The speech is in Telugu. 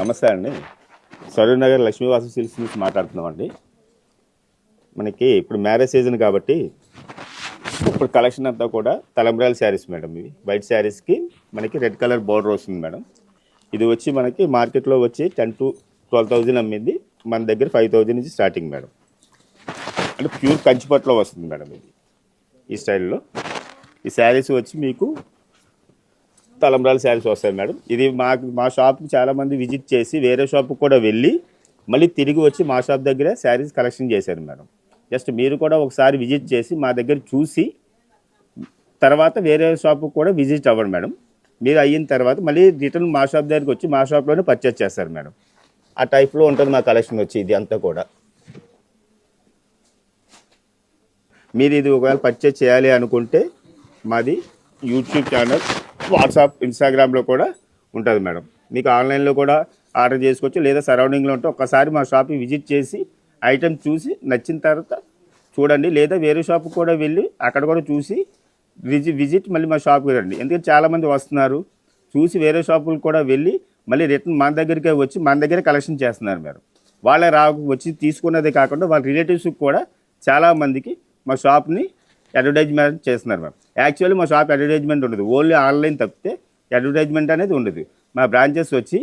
నమస్తే అండి. సరూర్ నగర్ లక్ష్మీవాసు సిల్క్స్ నుంచి మాట్లాడుతున్నామండి. మనకి ఇప్పుడు మ్యారేజ్ సీజన్ కాబట్టి ఇప్పుడు కలెక్షన్ అంతా కూడా తలంబ్రాల శారీస్ మేడం. ఇవి వైట్ శారీస్కి మనకి రెడ్ కలర్ బోర్డర్ వస్తుంది మేడం. ఇది వచ్చి మనకి మార్కెట్లో వచ్చి 10,000 to 12,000 అమ్మింది. మన దగ్గర 5,000 నుంచి స్టార్టింగ్ మేడం. అంటే ప్యూర్ కంచిపట్లో వస్తుంది మేడం. ఇది ఈ స్టైల్లో ఈ శారీస్ వచ్చి మీకు తలంబ్రాల శారీస్ వస్తాయి మేడం. ఇది మా షాప్కి చాలామంది విజిట్ చేసి వేరే షాప్కి కూడా వెళ్ళి మళ్ళీ తిరిగి వచ్చి మా షాప్ దగ్గర శారీస్ కలెక్షన్ చేశారు మేడం. జస్ట్ మీరు కూడా ఒకసారి విజిట్ చేసి మా దగ్గర చూసి తర్వాత వేరే షాప్కి కూడా విజిట్ అవ్వండి మేడం. మీరు అయిన తర్వాత మళ్ళీ రిటర్న్ మా షాప్ దగ్గరికి వచ్చి మా షాప్లోనే పర్చేస్ చేస్తారు మేడం. ఆ టైప్లో ఉంటుంది మా కలెక్షన్ వచ్చి. ఇది అంతా కూడా మీరు ఇది ఒకవేళ పర్చేస్ చేయాలి అనుకుంటే మాది యూట్యూబ్ ఛానల్, వాట్సాప్, ఇన్స్టాగ్రామ్లో కూడా ఉంటుంది మేడం. మీకు ఆన్లైన్లో కూడా ఆర్డర్ చేసుకోవచ్చు. లేదా సరౌండింగ్లో ఉంటే ఒక్కసారి మా షాప్కి విజిట్ చేసి ఐటమ్ చూసి నచ్చిన తర్వాత చూడండి. లేదా వేరే షాప్కి కూడా వెళ్ళి అక్కడ కూడా చూసి విజిట్ మళ్ళీ మా షాప్కి రండి. ఎందుకంటే చాలామంది వస్తున్నారు చూసి వేరే షాపులకు కూడా వెళ్ళి మళ్ళీ రిటర్న్ మన దగ్గరికే వచ్చి మన దగ్గర కలెక్షన్ చేస్తున్నారు మేడం. వాళ్ళే వచ్చి తీసుకున్నదే కాకుండా వాళ్ళ రిలేటివ్స్కి కూడా చాలామందికి మా షాప్ని అడ్వర్టైజ్మెంట్ చేస్తున్నారు మేడం. యాక్చువల్లీ మా షాప్ అడ్వర్టైజ్మెంట్ ఉండదు. ఓన్లీ ఆన్లైన్ తప్పితే అడ్వర్టైజ్మెంట్ అనేది ఉండదు. మా బ్రాంచెస్ వచ్చి